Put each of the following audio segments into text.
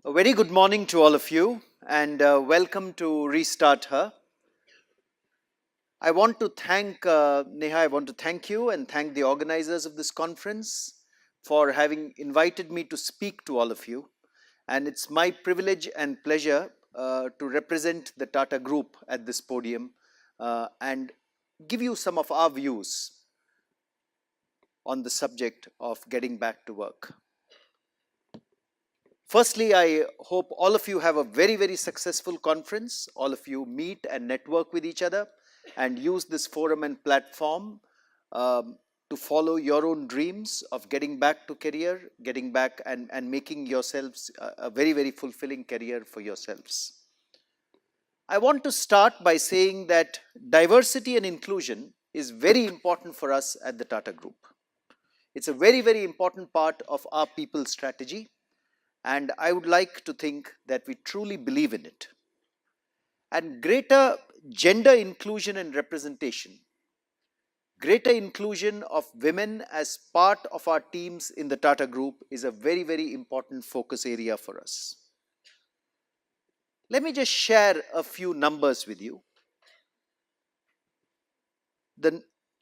A very good morning to all of you and welcome to Restart Her. I want to thank Neha, I want to thank you and thank the organizers of this conference for having invited me to speak to all of you. And it's my privilege and pleasure to represent the Tata Group at this podium and give you some of our views on the subject of getting back to work. Firstly, I hope all of you have a very, very successful conference. All of you meet and network with each other and use this forum and platform to follow your own dreams of getting back to career, getting back and making yourselves a very, very fulfilling career for yourselves. I want to start by saying that diversity and inclusion is very important for us at the Tata Group. It's a very, very important part of our people strategy. And I would like to think that we truly believe in it. And greater gender inclusion and representation, greater inclusion of women as part of our teams in the Tata Group is a very, very important focus area for us. Let me just share a few numbers with you.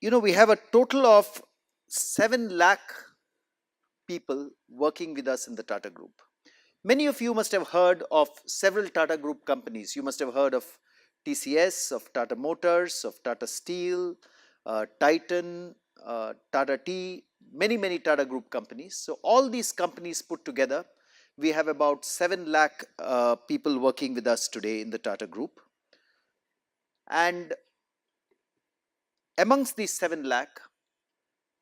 We have a total of 7 lakh people working with us in the Tata Group. Many of you must have heard of several Tata Group companies. You must have heard of TCS, of Tata Motors, of Tata Steel, Titan, Tata Tea, many Tata Group companies. So all these companies put together, we have about 7 lakh people working with us today in the Tata Group. And amongst these 7 lakh,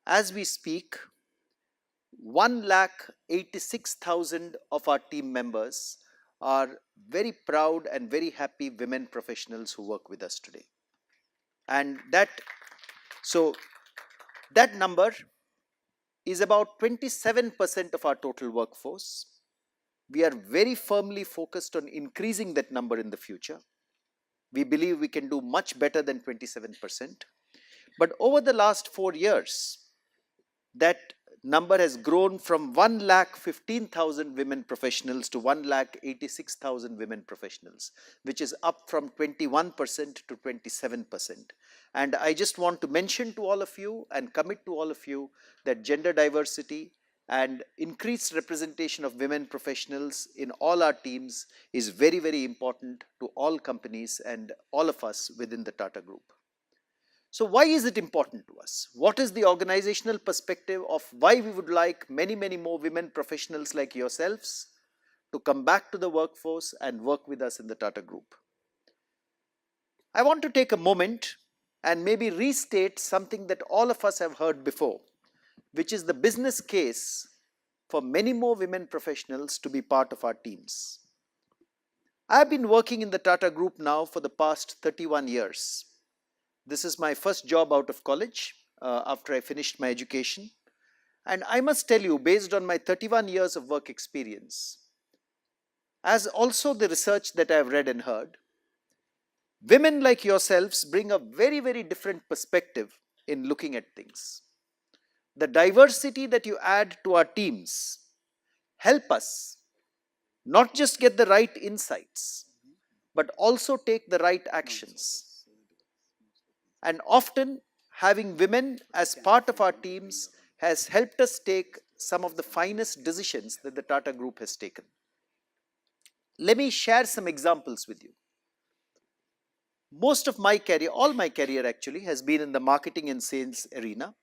as we speak, 1,86,000 of our team members are very proud and very happy women professionals who work with us today. And that number is about 27% of our total workforce. We are very firmly focused on increasing that number in the future. We believe we can do much better than 27%. But over the last 4 years, that number has grown from 1,15,000 women professionals to 1,86,000 women professionals, which is up from 21% to 27%. And I just want to mention to all of you and commit to all of you that gender diversity and increased representation of women professionals in all our teams is very, very important to all companies and all of us within the Tata Group. So why is it important to us? What is the organizational perspective of why we would like many more women professionals like yourselves to come back to the workforce and work with us in the Tata Group? I want to take a moment and maybe restate something that all of us have heard before, which is the business case for many more women professionals to be part of our teams. I have been working in the Tata Group now for the past 31 years. This is my first job out of college after I finished my education. And I must tell you, based on my 31 years of work experience, as also the research that I have read and heard, women like yourselves bring a very, very different perspective in looking at things. The diversity that you add to our teams help us not just get the right insights, but also take the right actions. And often having women as part of our teams has helped us take some of the finest decisions that the Tata Group has taken. Let me share some examples with you. Most of my career, all my career actually, has been in the marketing and sales arena.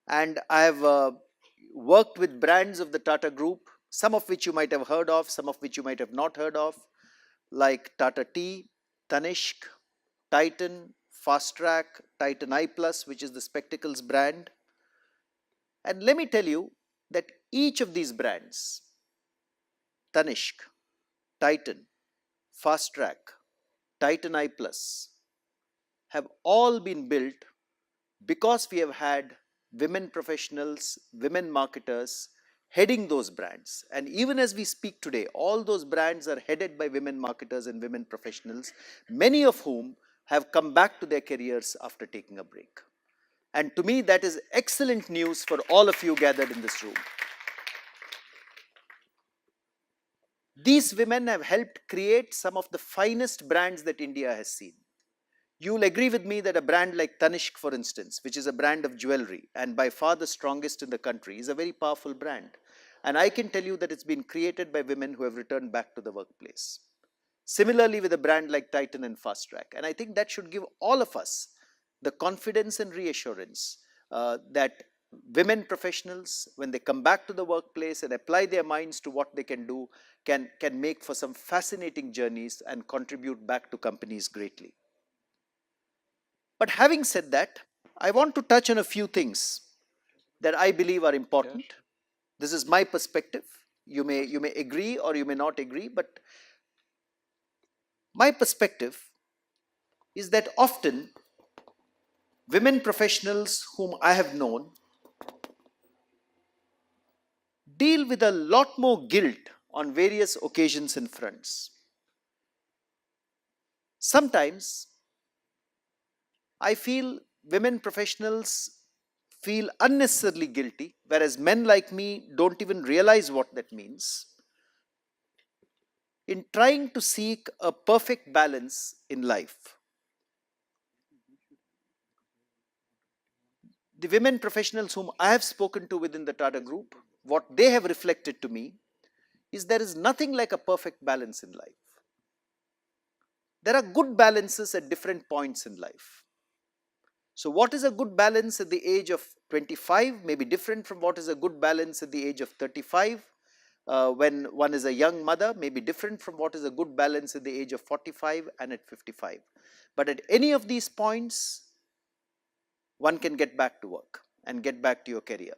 And I have worked with brands of the Tata Group, some of which you might have heard of, some of which you might have not heard of, like Tata Tea, Tanishq, Titan, Fast Track, Titan Eye Plus, which is the spectacles brand. And let me tell you that each of these brands, Tanishq, Titan, Fast Track, Titan Eye Plus, have all been built because we have had women professionals, women marketers heading those brands. And even as we speak today, all those brands are headed by women marketers and women professionals, many of whom have come back to their careers after taking a break. And to me, that is excellent news for all of you gathered in this room. These women have helped create some of the finest brands that India has seen. You'll agree with me that a brand like Tanishq, for instance, which is a brand of jewelry and by far the strongest in the country, is a very powerful brand. And I can tell you that it's been created by women who have returned back to the workplace. Similarly, with a brand like Titan and Fast Track. And I think that should give all of us the confidence and reassurance that women professionals, when they come back to the workplace and apply their minds to what they can do, can make for some fascinating journeys and contribute back to companies greatly. But having said that, I want to touch on a few things that I believe are important. Yes. This is my perspective. You may agree or you may not agree, but my perspective is that often women professionals whom I have known deal with a lot more guilt on various occasions and fronts. Sometimes I feel women professionals feel unnecessarily guilty, whereas men like me don't even realize what that means, in trying to seek a perfect balance in life. The women professionals whom I have spoken to within the Tata Group, what they have reflected to me is there is nothing like a perfect balance in life. There are good balances at different points in life. So what is a good balance at the age of 25 may be different from what is a good balance at the age of 35. When one is a young mother, may be different from what is a good balance at the age of 45 and at 55. But at any of these points, one can get back to work and get back to your career.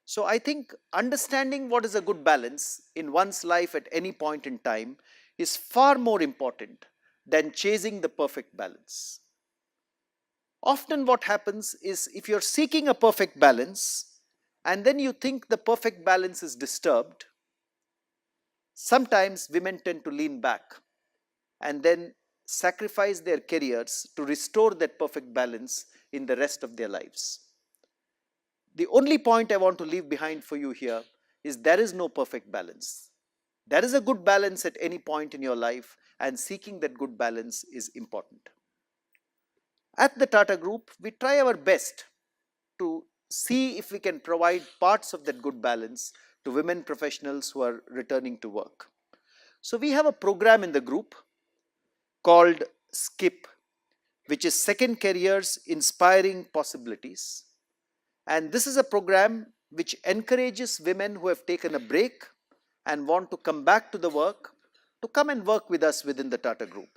So I think understanding what is a good balance in one's life at any point in time is far more important than chasing the perfect balance. Often what happens is, if you're seeking a perfect balance and then you think the perfect balance is disturbed, sometimes women tend to lean back and then sacrifice their careers to restore that perfect balance in the rest of their lives. The only point I want to leave behind for you here is there is no perfect balance. There is a good balance at any point in your life, and seeking that good balance is important. At the Tata Group, we try our best to see if we can provide parts of that good balance to women professionals who are returning to work. So we have a program in the group called SKIP, which is Second Careers Inspiring Possibilities. And this is a program which encourages women who have taken a break and want to come back to the work to come and work with us within the Tata Group.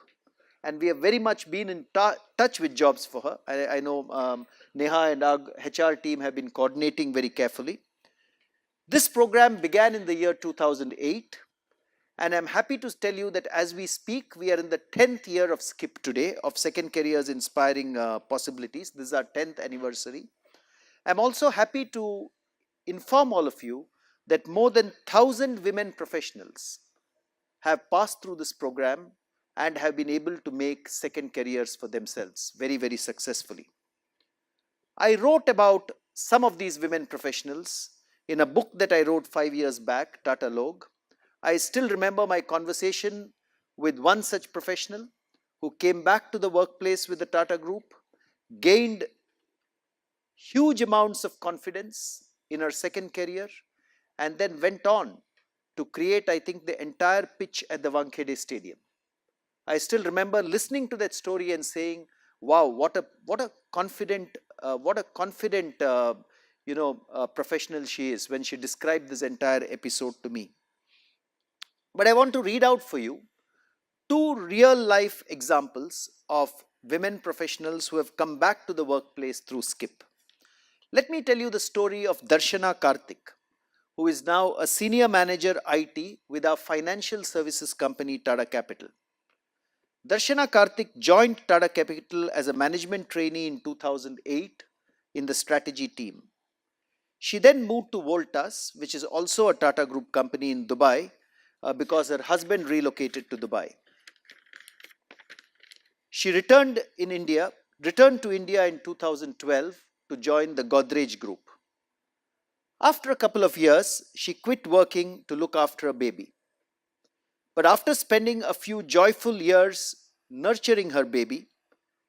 And we have very much been in touch with jobs for her. I know Neha and our HR team have been coordinating very carefully. This program began in the year 2008. And I'm happy to tell you that as we speak, we are in the 10th year of SKIP today, of Second Careers Inspiring Possibilities. This is our 10th anniversary. I'm also happy to inform all of you that more than 1,000 women professionals have passed through this program and have been able to make second careers for themselves very, very successfully. I wrote about some of these women professionals in a book that I wrote 5 years back, Tata Log. I still remember my conversation with one such professional who came back to the workplace with the Tata Group, gained huge amounts of confidence in her second career, and then went on to create, I think, the entire pitch at the Wankhede Stadium. I still remember listening to that story and saying, wow, what a confident professional she is, when she described this entire episode to me. But I want to read out for you two real life examples of women professionals who have come back to the workplace through SKIP. Let me tell you the story of Darshana Karthik, who is now a senior manager IT with our financial services company Tata Capital. Darshana Karthik joined Tata Capital as a management trainee in 2008 in the strategy team. She then moved to Voltas, which is also a Tata Group company in Dubai, because her husband relocated to Dubai. She returned to India in 2012 to join the Godrej Group. After a couple of years, she quit working to look after a baby. But after spending a few joyful years nurturing her baby,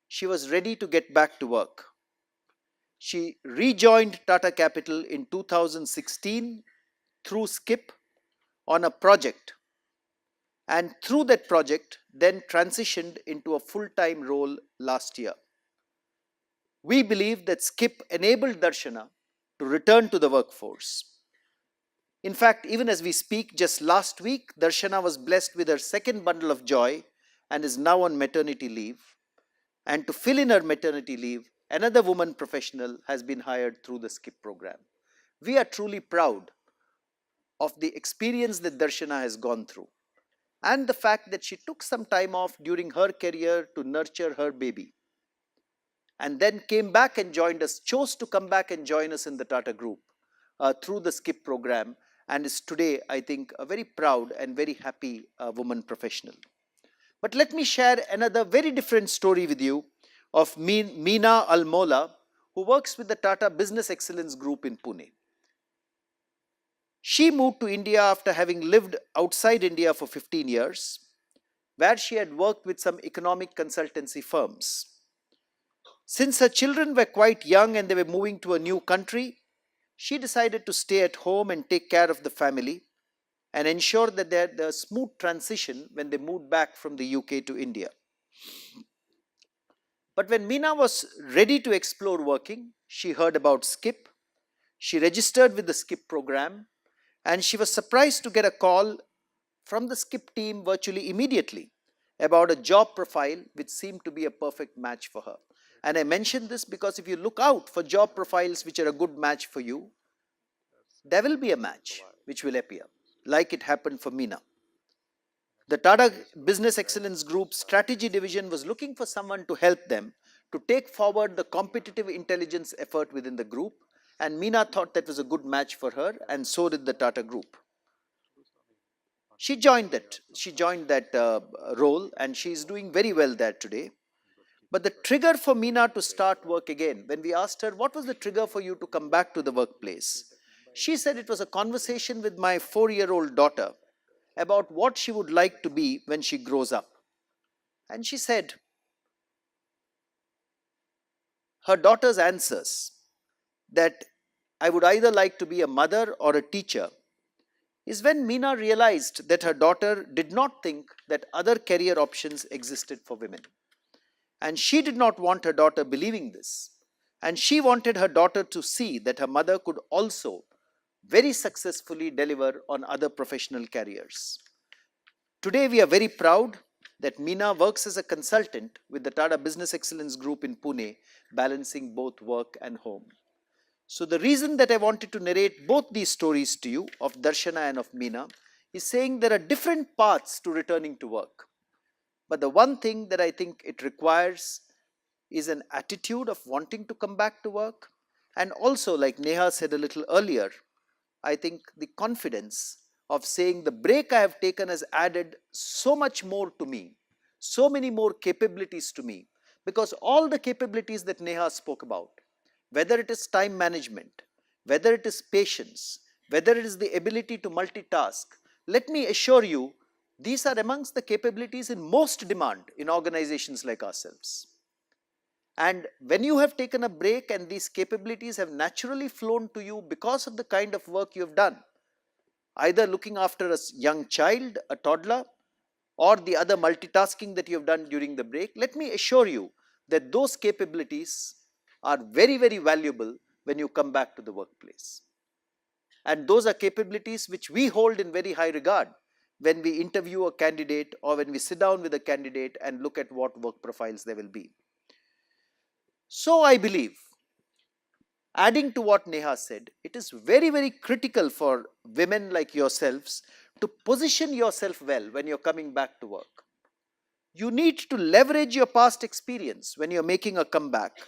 she was ready to get back to work. She rejoined Tata Capital in 2016 through Skip on a project, and through that project then transitioned into a full-time role last year. We believe that Skip enabled Darshana to return to the workforce. In fact, even as we speak, just last week, Darshana was blessed with her second bundle of joy and is now on maternity leave. And to fill in her maternity leave, another woman professional has been hired through the Skip program. We are truly proud of the experience that Darshana has gone through and the fact that she took some time off during her career to nurture her baby and then came back and joined us, chose to come back and join us in the Tata Group through the Skip program, and is today, I think, a very proud and very happy woman professional. But let me share another very different story with you of Meena Almola, who works with the Tata Business Excellence Group in Pune. She moved to India after having lived outside India for 15 years, where she had worked with some economic consultancy firms. Since her children were quite young and they were moving to a new country, she decided to stay at home and take care of the family and ensure that they had a smooth transition when they moved back from the UK to India. But when Meena was ready to explore working, she heard about Skip. She registered with the Skip program and she was surprised to get a call from the Skip team virtually immediately about a job profile which seemed to be a perfect match for her. And I mention this because if you look out for job profiles which are a good match for you, there will be a match which will appear, like it happened for Meena. The Tata Business Excellence Group strategy division was looking for someone to help them to take forward the competitive intelligence effort within the group, and Meena thought that was a good match for her, and so did the Tata Group. She joined that role, and she is doing very well there today. But the trigger for Meena to start work again, when we asked her, what was the trigger for you to come back to the workplace? She said it was a conversation with my 4-year-old daughter about what she would like to be when she grows up. And she said, her daughter's answers that I would either like to be a mother or a teacher is when Meena realized that her daughter did not think that other career options existed for women. And she did not want her daughter believing this. And she wanted her daughter to see that her mother could also very successfully deliver on other professional careers. Today we are very proud that Meena works as a consultant with the Tata Business Excellence Group in Pune, balancing both work and home. So the reason that I wanted to narrate both these stories to you of Darshana and of Meena is saying there are different paths to returning to work. But the one thing that I think it requires is an attitude of wanting to come back to work, and also, like Neha said a little earlier, I think the confidence of saying the break I have taken has added so much more to me, so many more capabilities to me, because all the capabilities that Neha spoke about, whether it is time management, whether it is patience, whether it is the ability to multitask, let me assure you, these are amongst the capabilities in most demand in organizations like ourselves. And when you have taken a break and these capabilities have naturally flown to you because of the kind of work you have done, either looking after a young child, a toddler, or the other multitasking that you have done during the break, let me assure you that those capabilities are very, very valuable when you come back to the workplace. And those are capabilities which we hold in very high regard when we interview a candidate or when we sit down with a candidate and look at what work profiles there will be. So I believe, adding to what Neha said, it is very, very critical for women like yourselves to position yourself well when you're coming back to work. You need to leverage your past experience when you're making a comeback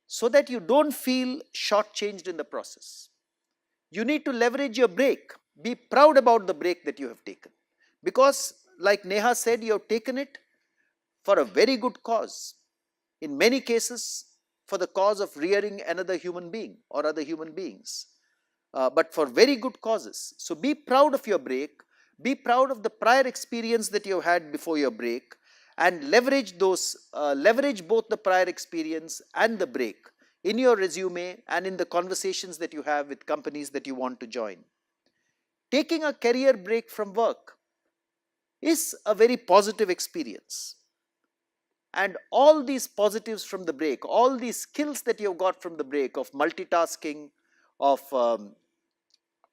so that you don't feel shortchanged in the process. You need to leverage your break. Be proud about the break that you have taken. Because, like Neha said, you have taken it for a very good cause. In many cases, for the cause of rearing another human being or other human beings. But for very good causes. So be proud of your break. Be proud of the prior experience that you had before your break and leverage leverage both the prior experience and the break in your resume and in the conversations that you have with companies that you want to join. Taking a career break from work is a very positive experience. And all these positives from the break, all these skills that you've got from the break of multitasking, of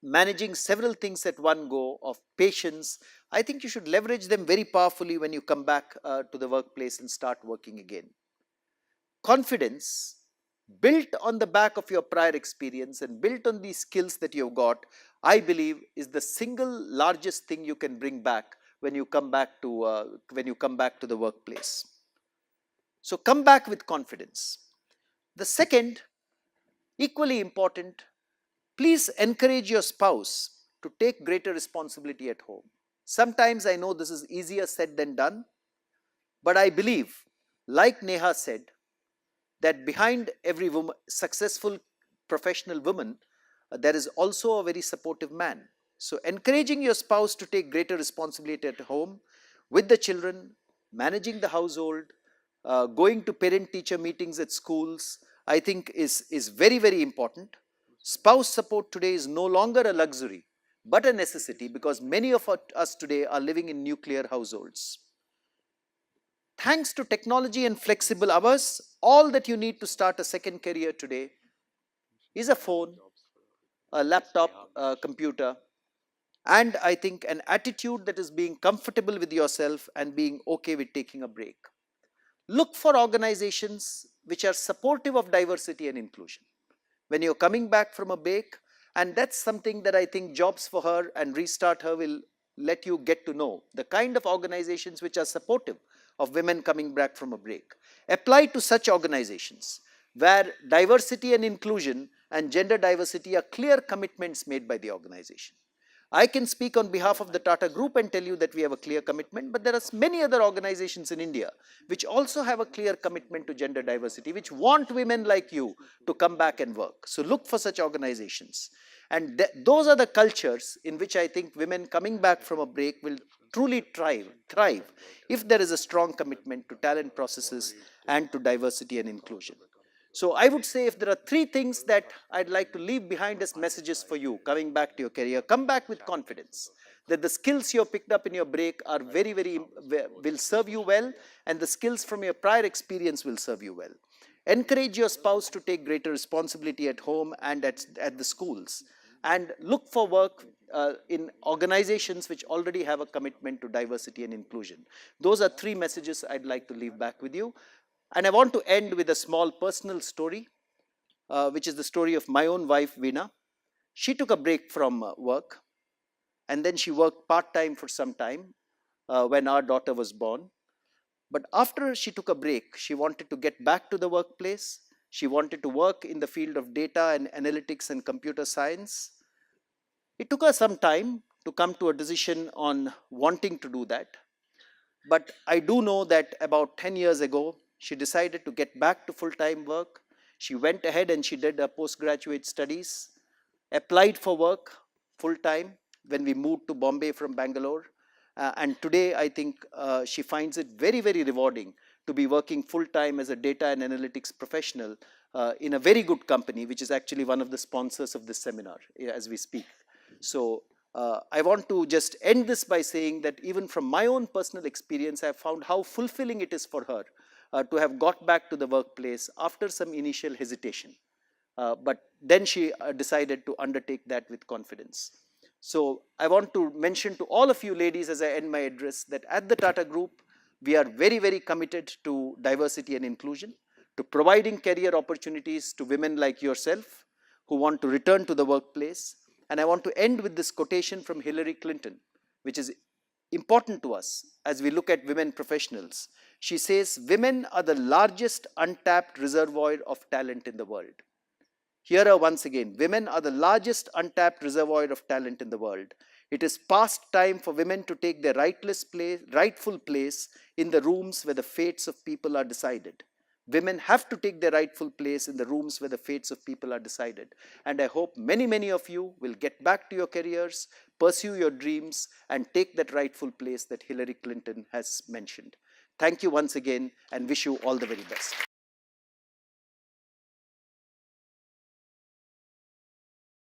managing several things at one go, of patience, I think you should leverage them very powerfully when you come back to the workplace and start working again. Confidence built on the back of your prior experience and built on these skills that you've got, I believe, is the single largest thing you can bring back when you come back to the workplace. So come back with confidence. The second, equally important, please encourage your spouse to take greater responsibility at home. Sometimes I know this is easier said than done, but I believe, like Neha said, that behind every woman, successful professional woman, there is also a very supportive man. So encouraging your spouse to take greater responsibility at home with the children, managing the household, going to parent-teacher meetings at schools, I think is very, very important. Spouse support today is no longer a luxury, but a necessity, because many of us today are living in nuclear households. Thanks to technology and flexible hours, all that you need to start a second career today is a phone, a laptop, a computer, and I think an attitude that is being comfortable with yourself and being okay with taking a break. Look for organizations which are supportive of diversity and inclusion when you're coming back from a break, and that's something that I think Jobs for Her and Restart Her will let you get to know, the kind of organizations which are supportive of women coming back from a break. Apply to such organizations where diversity and inclusion and gender diversity are clear commitments made by the organization. I can speak on behalf of the Tata Group and tell you that we have a clear commitment, but there are many other organizations in India which also have a clear commitment to gender diversity, which want women like you to come back and work. So look for such organizations. And those are the cultures in which I think women coming back from a break will truly thrive if there is a strong commitment to talent processes and to diversity and inclusion. So I would say, if there are three things that I'd like to leave behind as messages for you coming back to your career, come back with confidence that the skills you picked up in your break are will serve you well, and the skills from your prior experience will serve you well. Encourage your spouse to take greater responsibility at home and at the schools, and look for work in organizations which already have a commitment to diversity and inclusion. Those are three messages I'd like to leave back with you. And I want to end with a small personal story, which is the story of my own wife, Veena. She took a break from work, and then she worked part-time for some time when our daughter was born. But after she took a break, she wanted to get back to the workplace. She wanted to work in the field of data and analytics and computer science. It took her some time to come to a decision on wanting to do that. But I do know that about 10 years ago, she decided to get back to full-time work. She went ahead and she did her postgraduate studies, applied for work full-time when we moved to Bombay from Bangalore. And today, I think she finds it very, very rewarding to be working full-time as a data and analytics professional in a very good company, which is actually one of the sponsors of this seminar as we speak. So I want to just end this by saying that even from my own personal experience, I have found how fulfilling it is for her to have got back to the workplace after some initial hesitation. But then she decided to undertake that with confidence. So I want to mention to all of you ladies as I end my address that at the Tata Group, we are very, very committed to diversity and inclusion, to providing career opportunities to women like yourself who want to return to the workplace. And I want to end with this quotation from Hillary Clinton, which is important to us as we look at women professionals. She says, "Women are the largest untapped reservoir of talent in the world." Here are once again, women are the largest untapped reservoir of talent in the world. It is past time for women to take their rightful place in the rooms where the fates of people are decided. Women have to take their rightful place in the rooms where the fates of people are decided. And I hope many, many of you will get back to your careers, pursue your dreams, and take that rightful place that Hillary Clinton has mentioned. Thank you once again and wish you all the very best.